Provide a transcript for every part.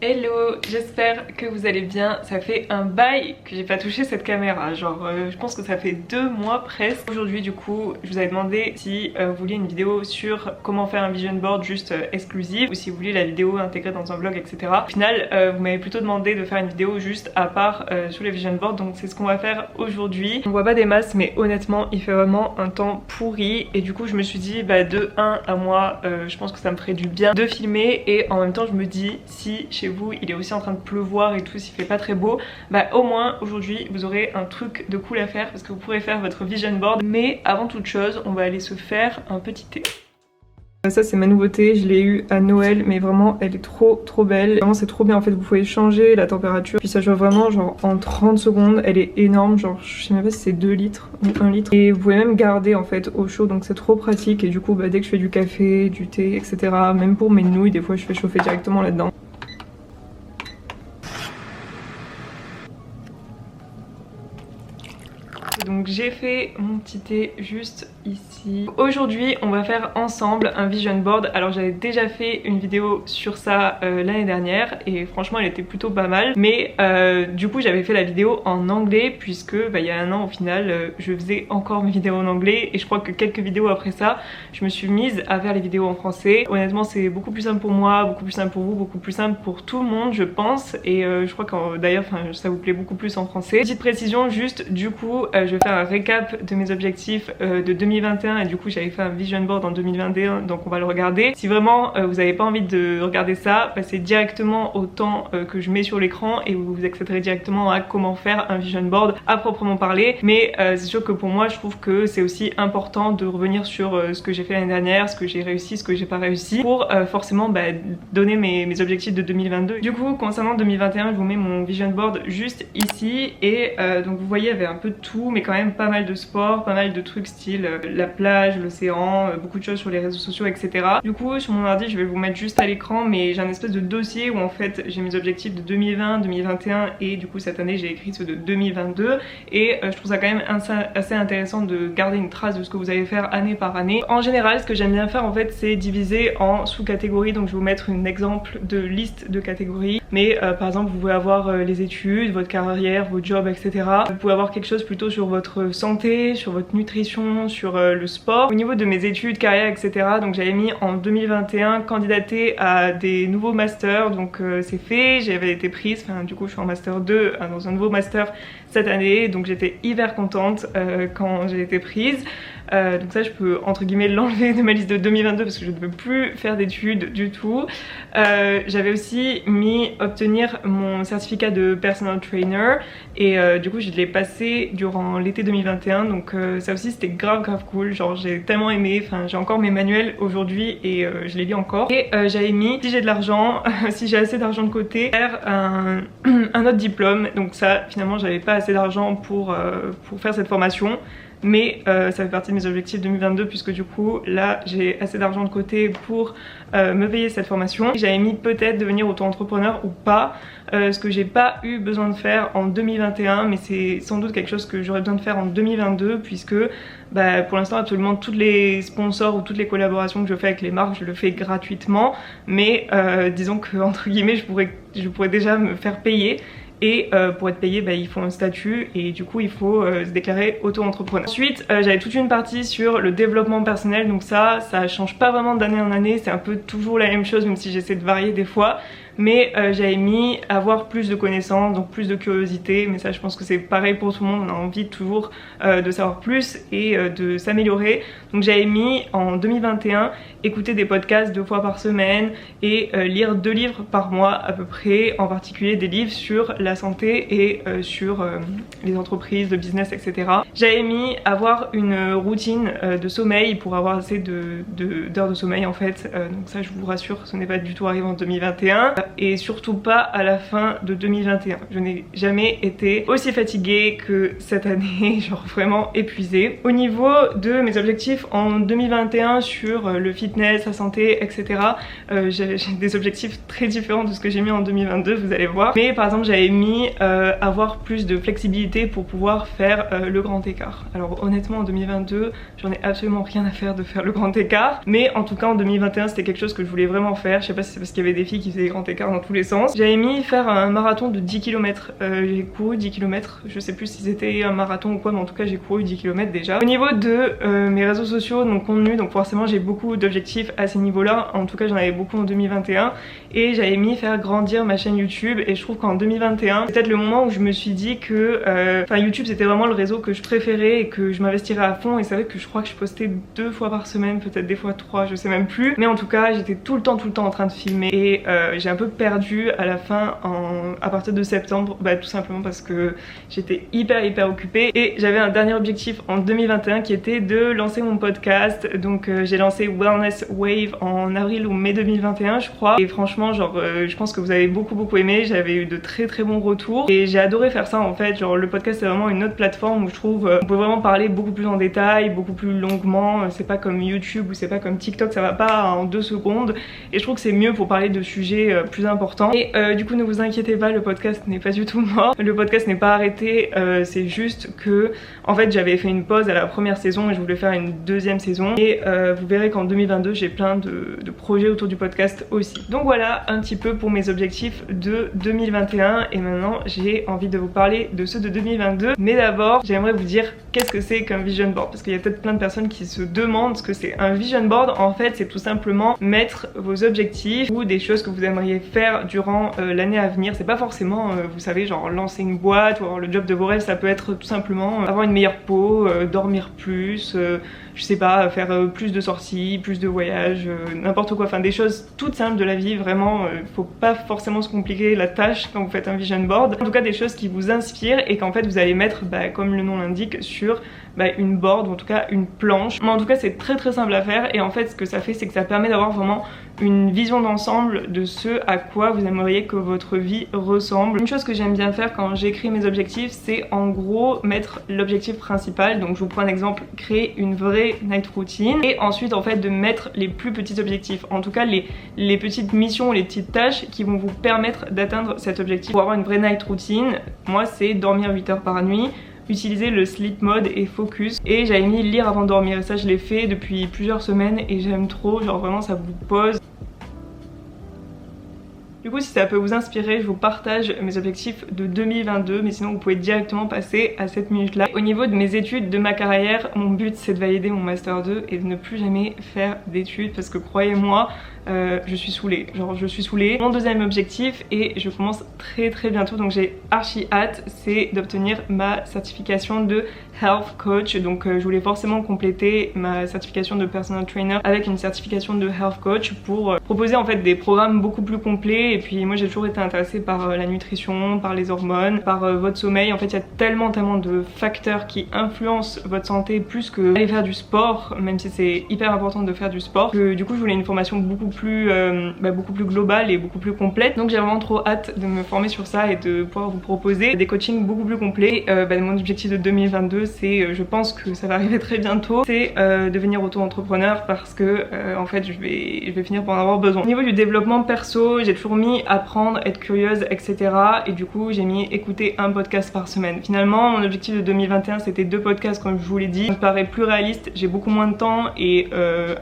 Hello, j'espère que vous allez bien. Ça fait un bail que j'ai pas touché cette caméra, genre je pense que ça fait 2 mois presque. Aujourd'hui du coup je vous avais demandé si vous vouliez une vidéo sur comment faire un vision board juste exclusive, ou si vous vouliez la vidéo intégrée dans un vlog, etc. Au final vous m'avez plutôt demandé de faire une vidéo juste à part sur les vision boards, donc c'est ce qu'on va faire aujourd'hui. On voit pas des masses mais honnêtement il fait vraiment un temps pourri, et du coup je me suis dit de 1 à moi je pense que ça me ferait du bien de filmer, et en même temps je me dis si chez vous il est aussi en train de pleuvoir et tout, s'il fait pas très beau, au moins aujourd'hui vous aurez un truc de cool à faire parce que vous pourrez faire votre vision board. Mais avant toute chose on va aller se faire un petit thé. Ça c'est ma nouveauté, je l'ai eu à Noël, mais vraiment elle est trop belle. Vraiment c'est trop bien en fait, vous pouvez changer la température, puis ça joue vraiment genre en 30 secondes, elle est énorme, genre je sais même pas si c'est 2 litres ou 1 litre. Et vous pouvez même garder en fait au chaud, donc c'est trop pratique. Et du coup dès que je fais du café, du thé, etc., même pour mes nouilles, des fois je fais chauffer directement là-dedans. Donc j'ai fait mon petit thé juste ici. Aujourd'hui on va faire ensemble un vision board. Alors j'avais déjà fait une vidéo sur ça l'année dernière et franchement elle était plutôt pas mal. Mais du coup j'avais fait la vidéo en anglais puisque il y a un an au final je faisais encore mes vidéos en anglais. Et je crois que quelques vidéos après ça je me suis mise à faire les vidéos en français. Honnêtement c'est beaucoup plus simple pour moi, beaucoup plus simple pour vous, beaucoup plus simple pour tout le monde je pense. Et je crois que d'ailleurs ça vous plaît beaucoup plus en français. Petite précision juste, du coup je vais faire un récap de mes objectifs de 2021, et du coup j'avais fait un vision board en 2021, donc on va le regarder. Si vraiment vous n'avez pas envie de regarder ça, passez directement au temps que je mets sur l'écran et vous accéderez directement à comment faire un vision board à proprement parler. Mais c'est sûr que pour moi je trouve que c'est aussi important de revenir sur ce que j'ai fait l'année dernière, ce que j'ai réussi, ce que j'ai pas réussi, pour forcément donner mes objectifs de 2022. Du coup concernant 2021 je vous mets mon vision board juste ici, et donc vous voyez il y avait un peu de tout mais quand même pas mal de sport, pas mal de trucs style la plage, l'océan, beaucoup de choses sur les réseaux sociaux, etc. Du coup sur mon ordi je vais vous mettre juste à l'écran, mais j'ai un espèce de dossier où en fait j'ai mes objectifs de 2020, 2021 et du coup cette année j'ai écrit ceux de 2022, et je trouve ça quand même assez intéressant de garder une trace de ce que vous allez faire année par année. En général ce que j'aime bien faire en fait c'est diviser en sous-catégories, donc je vais vous mettre un exemple de liste de catégories. Mais par exemple vous pouvez avoir les études, votre carrière, vos jobs, etc. Vous pouvez avoir quelque chose plutôt sur votre santé, sur votre nutrition, sur le sport. Au niveau de mes études, carrière, etc., donc j'avais mis en 2021 candidater à des nouveaux masters, donc c'est fait, j'avais été prise, du coup je suis en master 2 dans un nouveau master cette année, donc j'étais hyper contente quand j'ai été prise. Donc ça je peux entre guillemets l'enlever de ma liste de 2022 parce que je ne veux plus faire d'études du tout. J'avais aussi mis obtenir mon certificat de personal trainer, et du coup je l'ai passé durant l'été 2021, donc ça aussi c'était grave cool, genre j'ai tellement aimé, j'ai encore mes manuels aujourd'hui et je les lis encore. Et j'avais mis si j'ai de l'argent, si j'ai assez d'argent de côté, faire un autre diplôme. Donc ça finalement j'avais pas assez d'argent pour faire cette formation, mais ça fait partie de mes objectifs 2022 puisque du coup là j'ai assez d'argent de côté pour me payer cette formation. J'avais mis peut-être devenir auto-entrepreneur ou pas, ce que j'ai pas eu besoin de faire en 2021, mais c'est sans doute quelque chose que j'aurais besoin de faire en 2022 puisque pour l'instant absolument tous les sponsors ou toutes les collaborations que je fais avec les marques je le fais gratuitement, mais disons que entre guillemets je pourrais déjà me faire payer. Et pour être payé il faut un statut, et du coup il faut se déclarer auto-entrepreneur. Ensuite j'avais toute une partie sur le développement personnel, donc ça change pas vraiment d'année en année, c'est un peu toujours la même chose même si j'essaie de varier des fois. Mais j'avais mis avoir plus de connaissances, donc plus de curiosité, mais ça je pense que c'est pareil pour tout le monde, on a envie toujours de savoir plus et de s'améliorer. Donc j'avais mis en 2021 écouter des podcasts 2 fois par semaine et lire 2 livres par mois à peu près, en particulier des livres sur la santé et sur les entreprises, le business, etc. J'avais mis avoir une routine de sommeil pour avoir assez d'heures de sommeil en fait, donc ça je vous rassure ce n'est pas du tout arrivé en 2021. Et surtout pas à la fin de 2021. Je n'ai jamais été aussi fatiguée que cette année, genre vraiment épuisée. Au niveau de mes objectifs en 2021 sur le fitness, la santé, etc., j'ai des objectifs très différents de ce que j'ai mis en 2022, vous allez voir. Mais par exemple j'avais mis avoir plus de flexibilité pour pouvoir faire le grand écart. Alors honnêtement en 2022 j'en ai absolument rien à faire de faire le grand écart, mais en tout cas en 2021 c'était quelque chose que je voulais vraiment faire. Je sais pas si c'est parce qu'il y avait des filles qui faisaient des grands écarts écart dans tous les sens. J'avais mis faire un marathon de 10 km. J'ai couru 10 km, je sais plus si c'était un marathon ou quoi, mais en tout cas j'ai couru 10 km déjà. Au niveau de mes réseaux sociaux, donc contenu, donc forcément j'ai beaucoup d'objectifs à ces niveaux-là. En tout cas j'en avais beaucoup en 2021 et j'avais mis faire grandir ma chaîne YouTube, et je trouve qu'en 2021 c'est peut-être le moment où je me suis dit que YouTube c'était vraiment le réseau que je préférais et que je m'investirais à fond. Et c'est vrai que je crois que je postais 2 fois par semaine, peut-être des fois 3, je sais même plus, mais en tout cas j'étais tout le temps en train de filmer, et j'ai un peu perdu à la fin à partir de septembre, tout simplement parce que j'étais hyper occupée. Et j'avais un dernier objectif en 2021 qui était de lancer mon podcast. Donc j'ai lancé Wellness Wave en avril ou mai 2021 je crois, et franchement genre je pense que vous avez beaucoup aimé. J'avais eu de très bons retours et j'ai adoré faire ça en fait. Genre le podcast c'est vraiment une autre plateforme où je trouve on peut vraiment parler beaucoup plus en détail, beaucoup plus longuement. C'est pas comme YouTube ou c'est pas comme TikTok, ça va pas en 2 secondes, et je trouve que c'est mieux pour parler de sujets plus importants. Et du coup ne vous inquiétez pas, le podcast n'est pas du tout mort, le podcast n'est pas arrêté, c'est juste que en fait j'avais fait une pause à la première saison et je voulais faire une deuxième saison, et vous verrez qu'en 2022 j'ai plein de projets autour du podcast aussi. Donc voilà un petit peu pour mes objectifs de 2021, et maintenant j'ai envie de vous parler de ceux de 2022. Mais d'abord j'aimerais vous dire qu'est-ce que c'est qu'un vision board, parce qu'il y a peut-être plein de personnes qui se demandent ce que c'est. Un vision board en fait c'est tout simplement mettre vos objectifs ou des choses que vous aimeriez faire durant l'année à venir. C'est pas forcément vous savez genre lancer une boîte ou avoir le job de vos rêves, ça peut être tout simplement avoir une meilleure peau, dormir plus, je sais pas, faire plus de sorties, plus de voyages, n'importe quoi, enfin des choses toutes simples de la vie. Vraiment faut pas forcément se compliquer la tâche quand vous faites un vision board. En tout cas des choses qui vous inspirent et qu'en fait vous allez mettre comme le nom l'indique sur une board, ou en tout cas une planche. Mais en tout cas c'est très simple à faire, et en fait ce que ça fait c'est que ça permet d'avoir vraiment une vision d'ensemble de ce à quoi vous aimeriez que votre vie ressemble. Une chose que j'aime bien faire quand j'écris mes objectifs, c'est en gros mettre l'objectif principal. Donc je vous prends un exemple, créer une vraie night routine, et ensuite en fait de mettre les plus petits objectifs, en tout cas les petites missions, les petites tâches qui vont vous permettre d'atteindre cet objectif. Pour avoir une vraie night routine, moi c'est dormir 8 heures par nuit, utiliser le sleep mode et focus, et j'avais mis lire avant de dormir, et ça je l'ai fait depuis plusieurs semaines et j'aime trop, genre vraiment ça vous pose. Du coup si ça peut vous inspirer, je vous partage mes objectifs de 2022, mais sinon vous pouvez directement passer à cette minute là. Au niveau de mes études, de ma carrière, mon but c'est de valider mon master 2 et de ne plus jamais faire d'études, parce que croyez-moi je suis saoulée, genre je suis saoulée. Mon deuxième objectif, et je commence très bientôt, donc j'ai archi hâte, c'est d'obtenir ma certification de health coach. Donc je voulais forcément compléter ma certification de personal trainer avec une certification de health coach pour proposer en fait des programmes beaucoup plus complets. Et puis moi j'ai toujours été intéressée par la nutrition, par les hormones, par votre sommeil. En fait il y a tellement de facteurs qui influencent votre santé plus que aller faire du sport, même si c'est hyper important de faire du sport, que du coup je voulais une formation beaucoup plus globale et beaucoup plus complète. Donc j'ai vraiment trop hâte de me former sur ça et de pouvoir vous proposer des coachings beaucoup plus complets. Mon objectif de 2022 c'est, je pense que ça va arriver très bientôt, c'est devenir auto-entrepreneur, parce que en fait je vais finir par en avoir besoin. Au niveau du développement perso, j'ai toujours mis apprendre, être curieuse, etc. Et du coup j'ai mis écouter un podcast par semaine. Finalement mon objectif de 2021 c'était 2 podcasts comme je vous l'ai dit. Ça me paraît plus réaliste, j'ai beaucoup moins de temps, et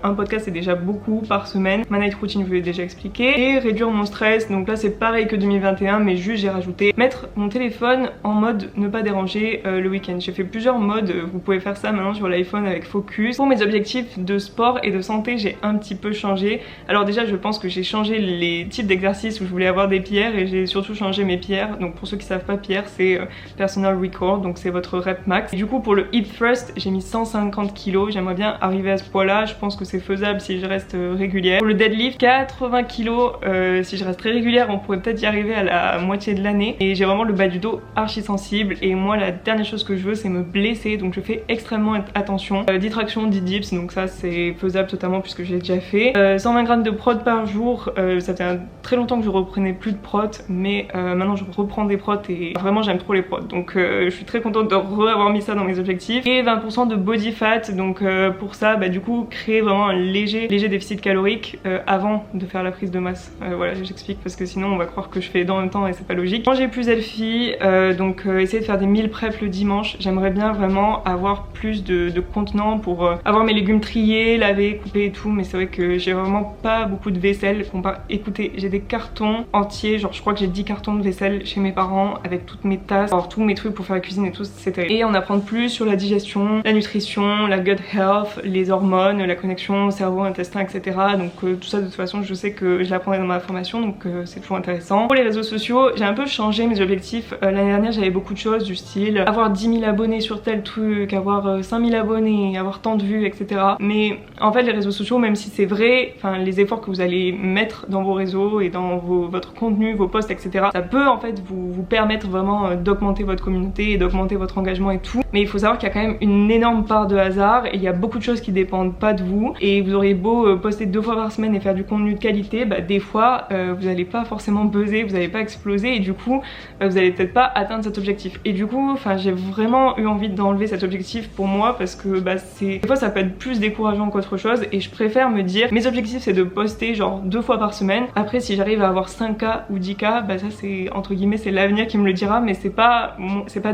un podcast c'est déjà beaucoup par semaine. Ma night routine je vous l'ai déjà expliqué. Et réduire mon stress, donc là c'est pareil que 2021, mais juste j'ai rajouté mettre mon téléphone en mode ne pas déranger le week-end. J'ai fait plusieurs modes, vous pouvez faire ça maintenant sur l'iPhone avec Focus. Pour mes objectifs de sport et de santé, j'ai un petit peu changé. Alors déjà je pense que j'ai changé les types d'exercices où je voulais avoir des pierres, et j'ai surtout changé mes pierres. Donc pour ceux qui savent pas, pierre c'est personal record, donc c'est votre rep max. Et du coup pour le hip thrust j'ai mis 150 kg, j'aimerais bien arriver à ce poids là, je pense que c'est faisable si je reste régulière. Pour le deadlift 80 kg, si je reste très régulière on pourrait peut-être y arriver à la moitié de l'année. Et j'ai vraiment le bas du dos archi sensible, et moi la dernière chose que je veux c'est me blesser, donc je fais extrêmement attention. 10 tractions, 10 dips, donc ça c'est faisable totalement puisque j'ai déjà fait. 120 grammes de prot par jour, ça fait très longtemps que je reprenais plus de prot, mais maintenant je reprends des prots et vraiment j'aime trop les prots, donc je suis très contente de avoir mis ça dans mes objectifs. Et 20% de body fat, donc pour ça du coup créer vraiment un léger déficit calorique avant de faire la prise de masse. Voilà, j'explique parce que sinon on va croire que je fais les deux en même temps et c'est pas logique. Manger plus healthy, donc essayer de faire des meal prep le dimanche. J'aimerais bien vraiment avoir plus de contenants pour avoir mes légumes triés, lavés, coupés et tout, mais c'est vrai que j'ai vraiment pas beaucoup de vaisselle. Écoutez, j'ai des cartons entiers, genre je crois que j'ai 10 cartons de vaisselle chez mes parents avec toutes mes tasses, alors tous mes trucs pour faire la cuisine et tout, c'est terrible. Et en apprendre plus sur la digestion, la nutrition, la gut health, les hormones, la connexion cerveau-intestin, etc. Donc tout ça de toute façon je sais que je l'apprendrai dans ma formation, donc c'est toujours intéressant. Pour les réseaux sociaux, j'ai un peu changé mes objectifs. L'année dernière j'avais beaucoup de choses du style avoir 10 000 abonnés sur tel truc, avoir 5 000 abonnés, avoir tant de vues, etc. Mais en fait les réseaux sociaux, même si c'est vrai, enfin les efforts que vous allez mettre dans vos réseaux et dans votre contenu, vos posts, etc. ça peut en fait vous permettre vraiment d'augmenter votre communauté et d'augmenter votre engagement et tout. Mais il faut savoir qu'il y a quand même une énorme part de hasard et il y a beaucoup de choses qui dépendent pas de vous. Et vous auriez beau poster 2 fois par semaine et faire du contenu de qualité, bah des fois vous allez pas forcément buzzer, vous allez pas exploser et du coup vous allez peut-être pas atteindre cet objectif. Et du coup, enfin j'ai vraiment eu envie d'enlever cet objectif pour moi parce que bah des fois ça peut être plus décourageant qu'autre chose et je préfère me dire mes objectifs c'est de poster genre 2 fois par semaine. Après si j'arrive à avoir 5K ou 10K, bah ça c'est entre guillemets c'est l'avenir qui me le dira, mais c'est pas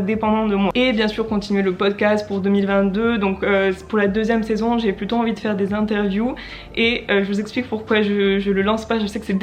dépendant de moi. Et bien sûr continuer le podcast pour 2022, donc pour la deuxième saison j'ai plutôt envie de faire des interviews et je vous explique pourquoi je le lance pas. Je sais que c'est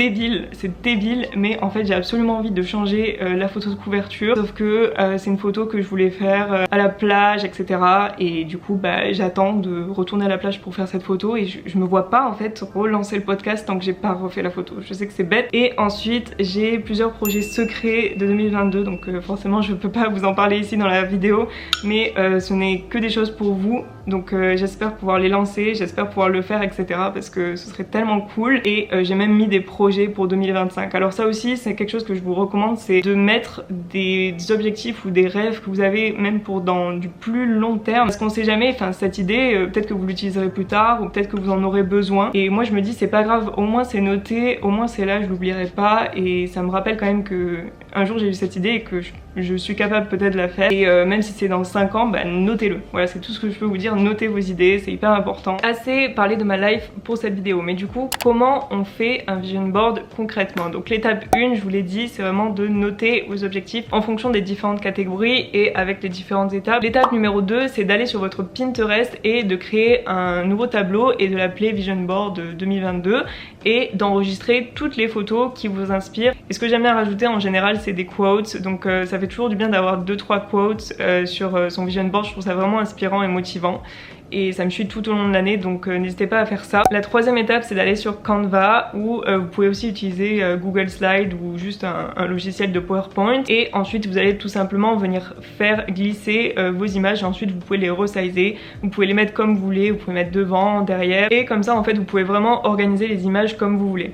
débile, mais en fait j'ai absolument envie de changer la photo de couverture, sauf que c'est une photo que je voulais faire à la plage, etc. et du coup bah j'attends de retourner à la plage pour faire cette photo et je me vois pas en fait relancer le podcast tant que j'ai pas refait la photo. Je sais que c'est bête. Et ensuite j'ai plusieurs projets secrets de 2022, donc forcément je peux pas vous en parler ici dans la vidéo, mais ce n'est que des choses pour vous, donc j'espère pouvoir les lancer, j'espère pouvoir le faire, etc. parce que ce serait tellement cool. Et j'ai même mis des projets pour 2025. Alors ça aussi c'est quelque chose que je vous recommande, c'est de mettre des objectifs ou des rêves que vous avez même pour dans du plus long terme, parce qu'on sait jamais, enfin cette idée peut-être que vous l'utiliserez plus tard ou peut-être que vous en aurez besoin, et moi je me dis c'est pas grave, au moins c'est noté, au moins c'est là, je l'oublierai pas, et ça me rappelle quand même que un jour j'ai eu cette idée et que je suis capable peut-être de la faire. Et même si c'est dans 5 ans, bah notez-le. Voilà, c'est tout ce que je peux vous dire, notez vos idées, c'est hyper important. Assez parlé de ma life pour cette vidéo, mais du coup comment on fait un vision board concrètement? Donc l'étape 1, je vous l'ai dit, c'est vraiment de noter vos objectifs en fonction des différentes catégories et avec les différentes étapes. L'étape numéro 2, c'est d'aller sur votre Pinterest et de créer un nouveau tableau et de l'appeler Vision Board 2022 et d'enregistrer toutes les photos qui vous inspirent. Et ce que j'aime bien rajouter en général, c'est des quotes, donc ça fait toujours du bien d'avoir 2-3 quotes sur son vision board. Je trouve ça vraiment inspirant et motivant et ça me suit tout au long de l'année, donc n'hésitez pas à faire ça. La troisième étape, c'est d'aller sur Canva, où vous pouvez aussi utiliser Google Slide ou juste un logiciel de PowerPoint, et ensuite vous allez tout simplement venir faire glisser vos images et ensuite vous pouvez les resizer, vous pouvez les mettre comme vous voulez, vous pouvez mettre devant, derrière, et comme ça en fait vous pouvez vraiment organiser les images comme vous voulez.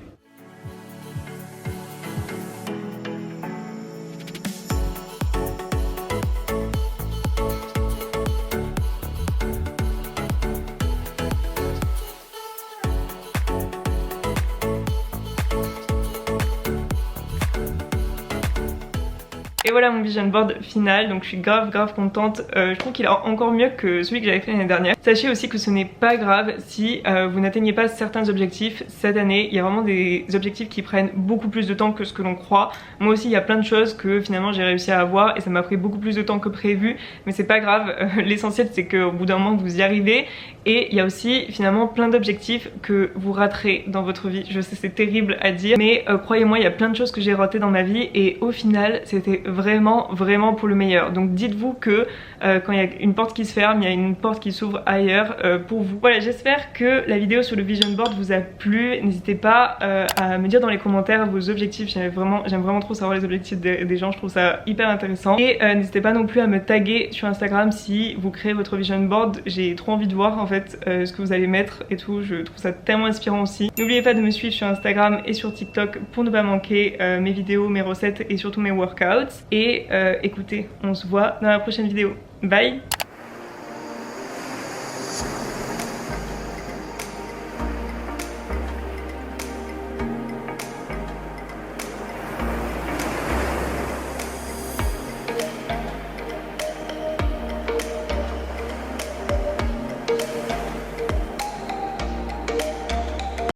Et voilà mon vision board final, donc je suis grave contente. Je trouve qu'il est encore mieux que celui que j'avais fait l'année dernière. Sachez aussi que ce n'est pas grave si vous n'atteignez pas certains objectifs cette année. Il y a vraiment des objectifs qui prennent beaucoup plus de temps que ce que l'on croit. Moi aussi il y a plein de choses que finalement j'ai réussi à avoir et ça m'a pris beaucoup plus de temps que prévu, mais c'est pas grave. L'essentiel c'est qu'au bout d'un moment vous y arrivez. Et il y a aussi finalement plein d'objectifs que vous raterez dans votre vie. Je sais, c'est terrible à dire, mais croyez-moi, il y a plein de choses que j'ai ratées dans ma vie et au final c'était vraiment pour le meilleur. Donc dites-vous que quand il y a une porte qui se ferme, il y a une porte qui s'ouvre ailleurs pour vous. Voilà, j'espère que la vidéo sur le vision board vous a plu. N'hésitez pas à me dire dans les commentaires vos objectifs. J'aime vraiment trop savoir les objectifs des gens, je trouve ça hyper intéressant. Et n'hésitez pas non plus à me taguer sur Instagram si vous créez votre vision board. J'ai trop envie de voir en fait ce que vous allez mettre et tout, je trouve ça tellement inspirant aussi. N'oubliez pas de me suivre sur Instagram et sur TikTok pour ne pas manquer mes vidéos, mes recettes et surtout mes workouts. Et écoutez, on se voit dans la prochaine vidéo. Bye!